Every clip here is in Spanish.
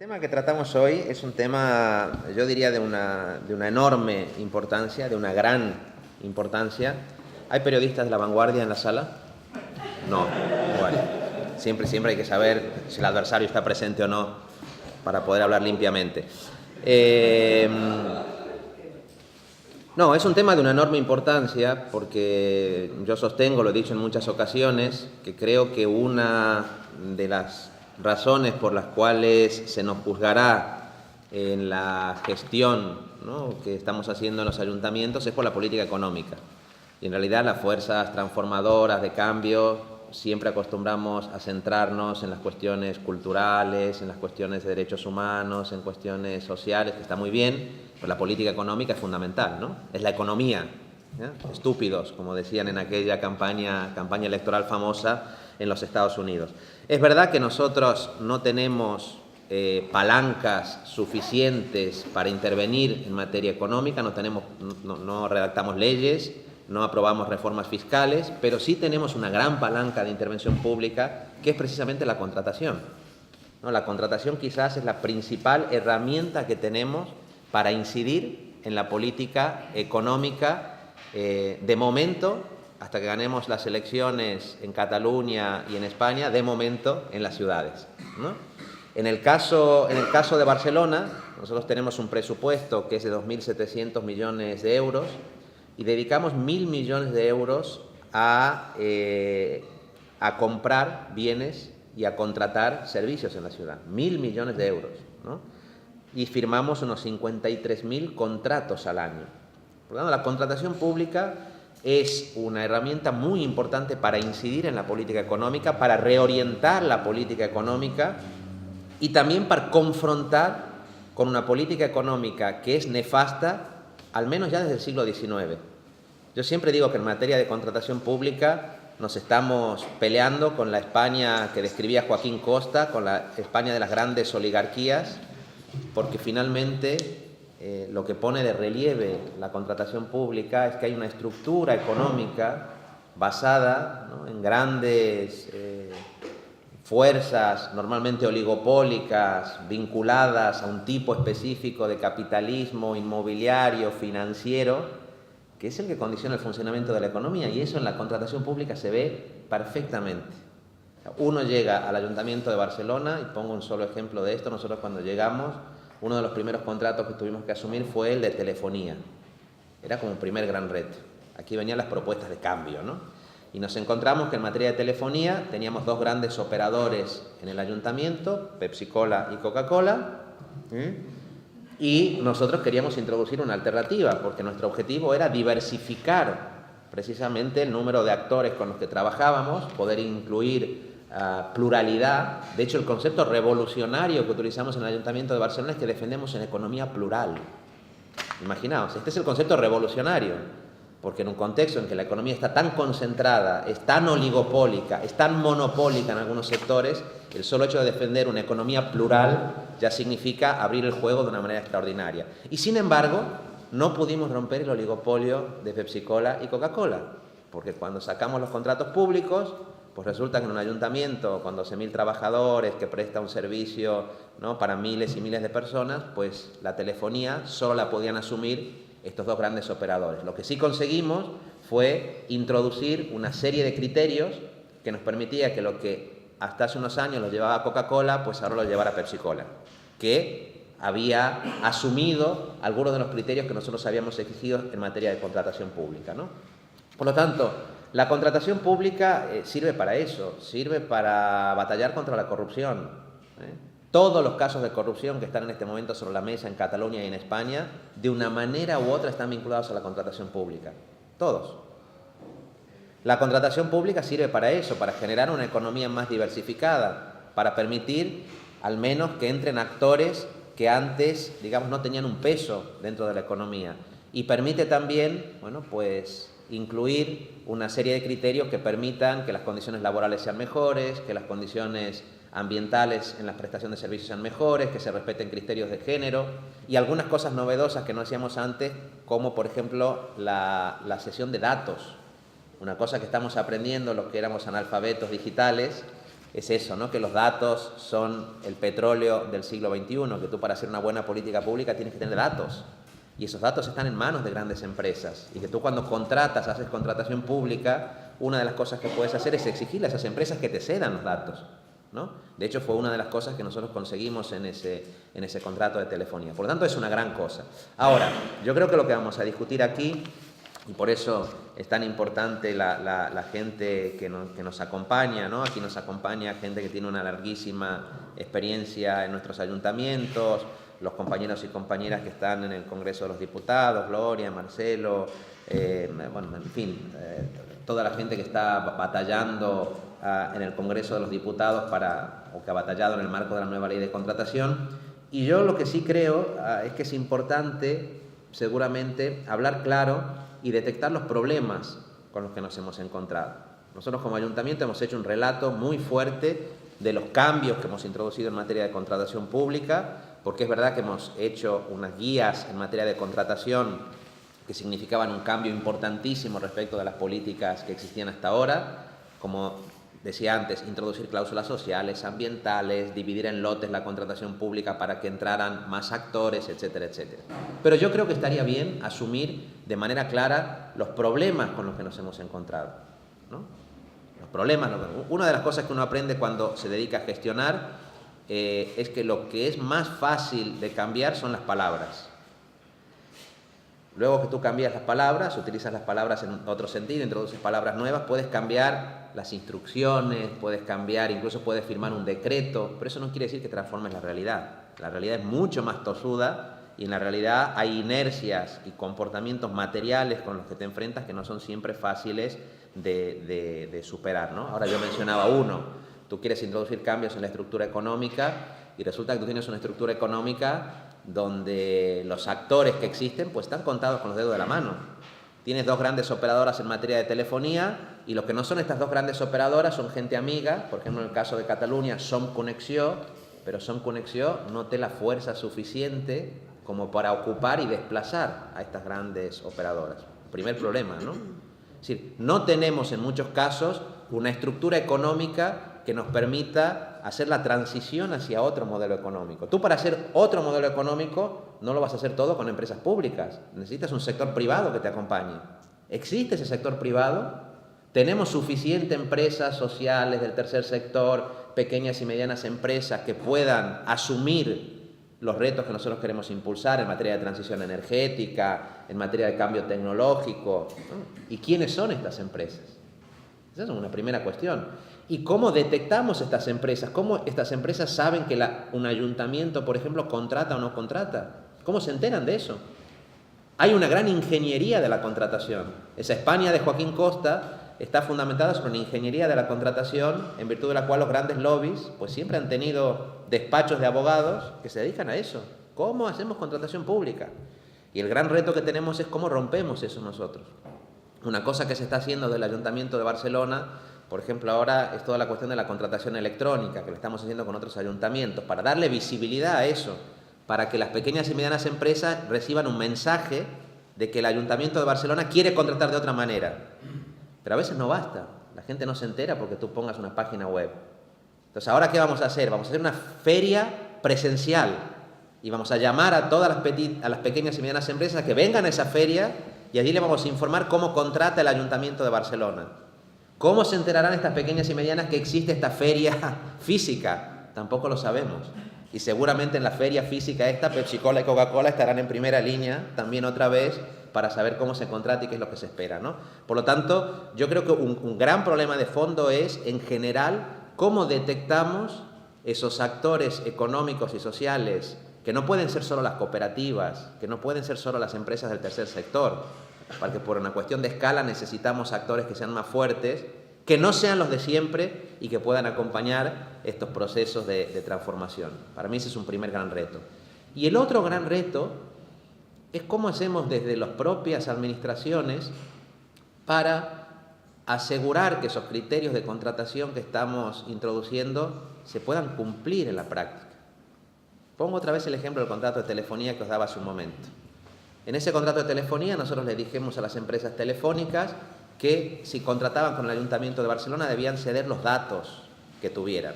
El tema que tratamos hoy es un tema, yo diría, de una enorme importancia, de una gran importancia. ¿Hay periodistas de La Vanguardia en la sala? No. Bueno, siempre hay que saber si el adversario está presente o no para poder hablar limpiamente. No, es un tema de una enorme importancia porque yo sostengo, lo he dicho en muchas ocasiones, que creo que una de las razones por las cuales se nos juzgará en la gestión, ¿no?, que estamos haciendo en los ayuntamientos es por la política económica. Y en realidad las fuerzas transformadoras de cambio siempre acostumbramos a centrarnos en las cuestiones culturales, en las cuestiones de derechos humanos, en cuestiones sociales, que está muy bien, pero la política económica es fundamental, ¿no? Es la economía, ¿ya? Estúpidos, como decían en aquella campaña electoral famosa en los Estados Unidos. Es verdad que nosotros no tenemos palancas suficientes para intervenir en materia económica, no redactamos leyes, no aprobamos reformas fiscales, pero sí tenemos una gran palanca de intervención pública, que es precisamente la contratación, ¿no? La contratación quizás es la principal herramienta que tenemos para incidir en la política económica, de momento, hasta que ganemos las elecciones en Cataluña y en España, de momento en las ciudades, ¿no? En el caso de Barcelona, nosotros tenemos un presupuesto que es de 2.700 millones de euros, y dedicamos 1.000 millones de euros a comprar bienes y a contratar servicios en la ciudad. 1.000 millones de euros, ¿no? Y firmamos unos 53.000 contratos al año. Por lo tanto, la contratación pública es una herramienta muy importante para incidir en la política económica, para reorientar la política económica y también para confrontar con una política económica que es nefasta, al menos ya desde el siglo XIX. Yo siempre digo que en materia de contratación pública nos estamos peleando con la España que describía Joaquín Costa, con la España de las grandes oligarquías, porque finalmente lo que pone de relieve la contratación pública es que hay una estructura económica basada, ¿no?, en grandes fuerzas normalmente oligopólicas vinculadas a un tipo específico de capitalismo inmobiliario, financiero, que es el que condiciona el funcionamiento de la economía, y eso en la contratación pública se ve perfectamente. Uno llega al Ayuntamiento de Barcelona, y pongo un solo ejemplo de esto. Nosotros cuando llegamos, uno de los primeros contratos que tuvimos que asumir fue el de telefonía. Era como un primer gran reto. Aquí venían las propuestas de cambio, ¿no? Y nos encontramos que en materia de telefonía teníamos dos grandes operadores en el ayuntamiento, Pepsi-Cola y Coca-Cola, y nosotros queríamos introducir una alternativa, porque nuestro objetivo era diversificar precisamente el número de actores con los que trabajábamos, poder incluir pluralidad. De hecho, el concepto revolucionario que utilizamos en el Ayuntamiento de Barcelona es que defendemos una economía plural. Imaginaos, este es el concepto revolucionario, porque en un contexto en que la economía está tan concentrada, es tan oligopólica, es tan monopólica en algunos sectores, el solo hecho de defender una economía plural ya significa abrir el juego de una manera extraordinaria. Y sin embargo, no pudimos romper el oligopolio de Pepsi-Cola y Coca-Cola, porque cuando sacamos los contratos públicos, pues resulta que en un ayuntamiento con 12.000 trabajadores que presta un servicio, ¿no?, para miles y miles de personas, pues la telefonía solo la podían asumir estos dos grandes operadores. Lo que sí conseguimos fue introducir una serie de criterios que nos permitía que lo que hasta hace unos años lo llevaba Coca-Cola, pues ahora lo llevara Pepsi-Cola, que había asumido algunos de los criterios que nosotros habíamos exigido en materia de contratación pública, ¿no? Por lo tanto, la contratación pública sirve para eso, sirve para batallar contra la corrupción, Todos los casos de corrupción que están en este momento sobre la mesa en Cataluña y en España, de una manera u otra están vinculados a la contratación pública. Todos. La contratación pública sirve para eso, para generar una economía más diversificada, para permitir al menos que entren actores que antes, digamos, no tenían un peso dentro de la economía. Y permite también, bueno, pues incluir una serie de criterios que permitan que las condiciones laborales sean mejores, que las condiciones ambientales en la prestación de servicios sean mejores, que se respeten criterios de género y algunas cosas novedosas que no hacíamos antes, como por ejemplo la cesión de datos. Una cosa que estamos aprendiendo los que éramos analfabetos digitales, es eso, ¿no? Que los datos son el petróleo del siglo XXI, que tú para hacer una buena política pública tienes que tener datos. Y esos datos están en manos de grandes empresas. Y que tú cuando contratas, haces contratación pública, una de las cosas que puedes hacer es exigirle a esas empresas que te cedan los datos, ¿no? De hecho, fue una de las cosas que nosotros conseguimos en ese contrato de telefonía. Por lo tanto, es una gran cosa. Ahora, yo creo que lo que vamos a discutir aquí, y por eso es tan importante la gente que nos acompaña, ¿no? Aquí nos acompaña gente que tiene una larguísima experiencia en nuestros ayuntamientos, los compañeros y compañeras que están en el Congreso de los Diputados, Gloria, Marcelo, bueno, en fin, toda la gente que está batallando en el Congreso de los Diputados o que ha batallado en el marco de la nueva ley de contratación. Y yo lo que sí creo es que es importante, seguramente, hablar claro y detectar los problemas con los que nos hemos encontrado. Nosotros como ayuntamiento hemos hecho un relato muy fuerte de los cambios que hemos introducido en materia de contratación pública, porque es verdad que hemos hecho unas guías en materia de contratación que significaban un cambio importantísimo respecto de las políticas que existían hasta ahora, como decía antes, introducir cláusulas sociales, ambientales, dividir en lotes la contratación pública para que entraran más actores, etcétera, etcétera. Pero yo creo que estaría bien asumir de manera clara los problemas con los que nos hemos encontrado, ¿no? Los problemas, una de las cosas que uno aprende cuando se dedica a gestionar es que lo que es más fácil de cambiar son las palabras. Luego que tú cambias las palabras, utilizas las palabras en otro sentido, introduces palabras nuevas, puedes cambiar las instrucciones, puedes cambiar, incluso puedes firmar un decreto, pero eso no quiere decir que transformes la realidad. La realidad es mucho más tosuda y en la realidad hay inercias y comportamientos materiales con los que te enfrentas que no son siempre fáciles de superar, ¿no? Ahora yo mencionaba uno, tú quieres introducir cambios en la estructura económica y resulta que tú tienes una estructura económica donde los actores que existen pues están contados con los dedos de la mano. Tienes dos grandes operadoras en materia de telefonía y lo que no son estas dos grandes operadoras son gente amiga, por ejemplo en el caso de Cataluña Som Connexió, pero Som Connexió no tiene la fuerza suficiente como para ocupar y desplazar a estas grandes operadoras. Primer problema, ¿no? Es decir, no tenemos en muchos casos una estructura económica que nos permita hacer la transición hacia otro modelo económico. Tú para hacer otro modelo económico no lo vas a hacer todo con empresas públicas, necesitas un sector privado que te acompañe. ¿Existe ese sector privado? ¿Tenemos suficiente empresas sociales del tercer sector, pequeñas y medianas empresas que puedan asumir los retos que nosotros queremos impulsar en materia de transición energética, en materia de cambio tecnológico? ¿Y quiénes son estas empresas? Esa es una primera cuestión. ¿Y cómo detectamos estas empresas? ¿Cómo estas empresas saben que un ayuntamiento, por ejemplo, contrata o no contrata? ¿Cómo se enteran de eso? Hay una gran ingeniería de la contratación. Esa España de Joaquín Costa está fundamentada sobre la ingeniería de la contratación, en virtud de la cual los grandes lobbies pues siempre han tenido despachos de abogados que se dedican a eso. ¿Cómo hacemos contratación pública? Y el gran reto que tenemos es cómo rompemos eso nosotros. Una cosa que se está haciendo del Ayuntamiento de Barcelona, por ejemplo, ahora es toda la cuestión de la contratación electrónica, que lo estamos haciendo con otros ayuntamientos, para darle visibilidad a eso, para que las pequeñas y medianas empresas reciban un mensaje de que el Ayuntamiento de Barcelona quiere contratar de otra manera. Pero a veces no basta, la gente no se entera porque tú pongas una página web. Entonces, ¿ahora qué vamos a hacer? Vamos a hacer una feria presencial y vamos a llamar a todas las pequeñas y medianas empresas que vengan a esa feria y allí le vamos a informar cómo contrata el Ayuntamiento de Barcelona. ¿Cómo se enterarán estas pequeñas y medianas que existe esta feria física? Tampoco lo sabemos. Y seguramente en la feria física esta, Pepsi-Cola y Coca-Cola estarán en primera línea también otra vez para saber cómo se contrata y qué es lo que se espera, ¿no? Por lo tanto, yo creo que un gran problema de fondo es, en general, cómo detectamos esos actores económicos y sociales que no pueden ser solo las cooperativas, que no pueden ser solo las empresas del tercer sector, porque por una cuestión de escala necesitamos actores que sean más fuertes, que no sean los de siempre y que puedan acompañar estos procesos de transformación. Para mí ese es un primer gran reto. Y el otro gran reto es cómo hacemos desde las propias administraciones para asegurar que esos criterios de contratación que estamos introduciendo se puedan cumplir en la práctica. Pongo otra vez el ejemplo del contrato de telefonía que os daba hace un momento. En ese contrato de telefonía nosotros le dijimos a las empresas telefónicas que si contrataban con el Ayuntamiento de Barcelona debían ceder los datos que tuvieran.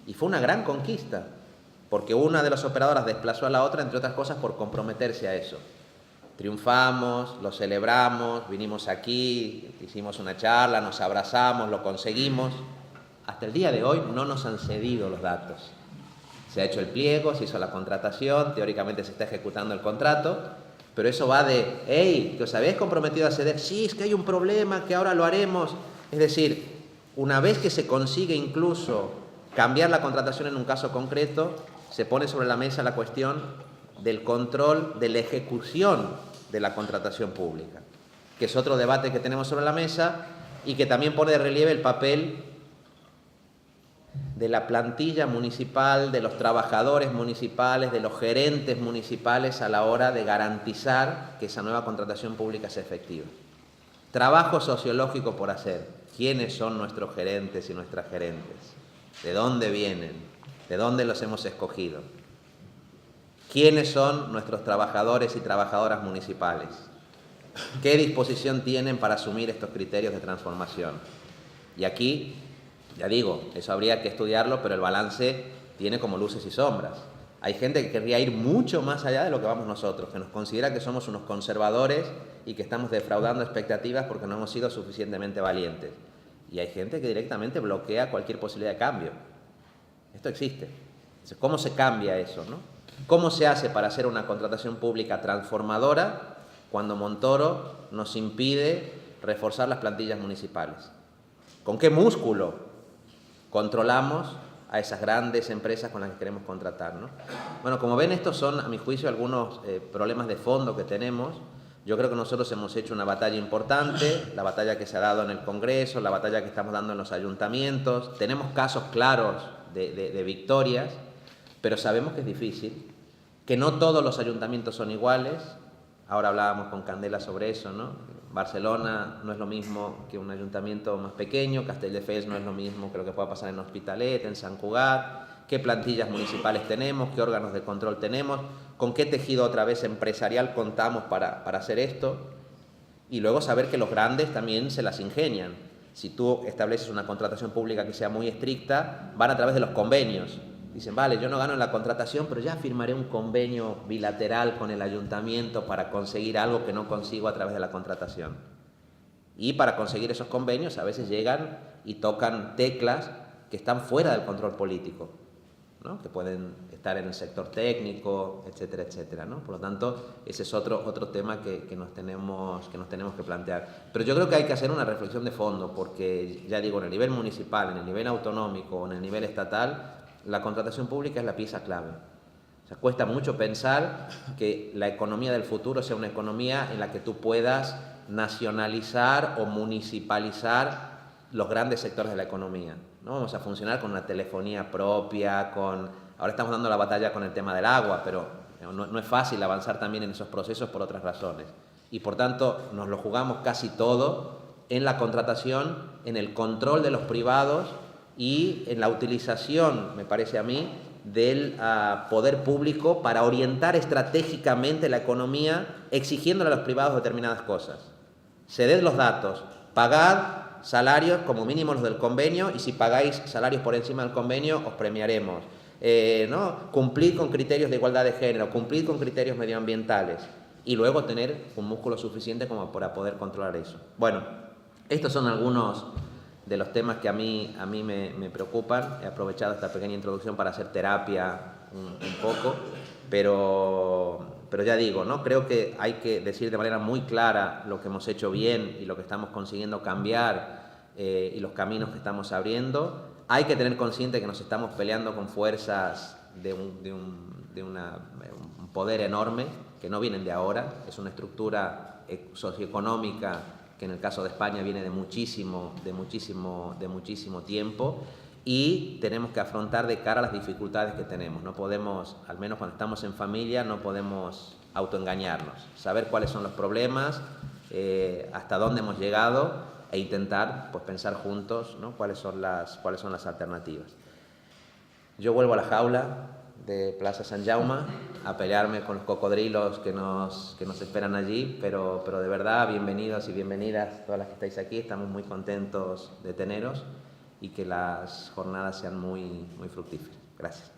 Y fue una gran conquista, porque una de las operadoras desplazó a la otra, entre otras cosas, por comprometerse a eso. Triunfamos, lo celebramos, vinimos aquí, hicimos una charla, nos abrazamos, lo conseguimos. Hasta el día de hoy no nos han cedido los datos. Se ha hecho el pliego, se hizo la contratación, teóricamente se está ejecutando el contrato, pero eso va de, hey, que os habéis comprometido a ceder, sí, es que hay un problema, que ahora lo haremos. Es decir, una vez que se consigue incluso cambiar la contratación en un caso concreto, se pone sobre la mesa la cuestión del control de la ejecución de la contratación pública, que es otro debate que tenemos sobre la mesa y que también pone de relieve el papel de la plantilla municipal, de los trabajadores municipales, de los gerentes municipales a la hora de garantizar que esa nueva contratación pública sea efectiva. Trabajo sociológico por hacer. ¿Quiénes son nuestros gerentes y nuestras gerentes? ¿De dónde vienen? ¿De dónde los hemos escogido? ¿Quiénes son nuestros trabajadores y trabajadoras municipales? ¿Qué disposición tienen para asumir estos criterios de transformación? Y aquí, ya digo, eso habría que estudiarlo, pero el balance tiene como luces y sombras. Hay gente que querría ir mucho más allá de lo que vamos nosotros, que nos considera que somos unos conservadores y que estamos defraudando expectativas porque no hemos sido suficientemente valientes. Y hay gente que directamente bloquea cualquier posibilidad de cambio. Esto existe. Entonces, ¿cómo se cambia eso, no? ¿Cómo se hace para hacer una contratación pública transformadora cuando Montoro nos impide reforzar las plantillas municipales? ¿Con qué músculo controlamos a esas grandes empresas con las que queremos contratar, ¿no? Bueno, como ven, estos son, a mi juicio, algunos problemas de fondo que tenemos. Yo creo que nosotros hemos hecho una batalla importante, la batalla que se ha dado en el Congreso, la batalla que estamos dando en los ayuntamientos. Tenemos casos claros de victorias, pero sabemos que es difícil, que no todos los ayuntamientos son iguales. Ahora hablábamos con Candela sobre eso, ¿no? Barcelona no es lo mismo que un ayuntamiento más pequeño, Castelldefels no es lo mismo que lo que pueda pasar en Hospitalet, en Sant Cugat. ¿Qué plantillas municipales tenemos? ¿Qué órganos de control tenemos? ¿Con qué tejido otra vez empresarial contamos para hacer esto? Y luego saber que los grandes también se las ingenian. Si tú estableces una contratación pública que sea muy estricta, van a través de los convenios. Dicen, vale, yo no gano en la contratación, pero ya firmaré un convenio bilateral con el ayuntamiento para conseguir algo que no consigo a través de la contratación. Y para conseguir esos convenios a veces llegan y tocan teclas que están fuera del control político, ¿no? Que pueden estar en el sector técnico, etcétera, etcétera, ¿no? Por lo tanto, ese es otro tema que nos tenemos que plantear. Pero yo creo que hay que hacer una reflexión de fondo, porque, ya digo, en el nivel municipal, en el nivel autonómico, en el nivel estatal, la contratación pública es la pieza clave. O sea, cuesta mucho pensar que la economía del futuro sea una economía en la que tú puedas nacionalizar o municipalizar los grandes sectores de la economía, ¿no? Vamos a funcionar con una telefonía propia, ahora estamos dando la batalla con el tema del agua, pero no es fácil avanzar también en esos procesos por otras razones. Y por tanto, nos lo jugamos casi todo en la contratación, en el control de los privados y en la utilización, me parece a mí, del poder público para orientar estratégicamente la economía, exigiéndole a los privados determinadas cosas. Ceded los datos, pagad salarios como mínimo los del convenio, y si pagáis salarios por encima del convenio os premiaremos. ¿No? Cumplid con criterios de igualdad de género, cumplid con criterios medioambientales, y luego tener un músculo suficiente como para poder controlar eso. Bueno, estos son algunos de los temas que a mí me preocupan. He aprovechado esta pequeña introducción para hacer terapia un poco, pero ya digo, ¿no? Creo que hay que decir de manera muy clara lo que hemos hecho bien y lo que estamos consiguiendo cambiar, y los caminos que estamos abriendo. Hay que tener consciente que nos estamos peleando con fuerzas de un poder enorme, que no vienen de ahora. Es una estructura socioeconómica que en el caso de España viene de muchísimo tiempo, y tenemos que afrontar de cara a las dificultades que tenemos. No podemos, al menos cuando estamos en familia, no podemos autoengañarnos. Saber cuáles son los problemas, hasta dónde hemos llegado, e intentar pues pensar juntos, ¿no? cuáles son las alternativas. Yo vuelvo a la jaula de Plaza Sant Jaume a pelearme con los cocodrilos que nos esperan allí, pero de verdad, bienvenidos y bienvenidas todas las que estáis aquí. Estamos muy contentos de teneros, y que las jornadas sean muy fructíferas. Gracias.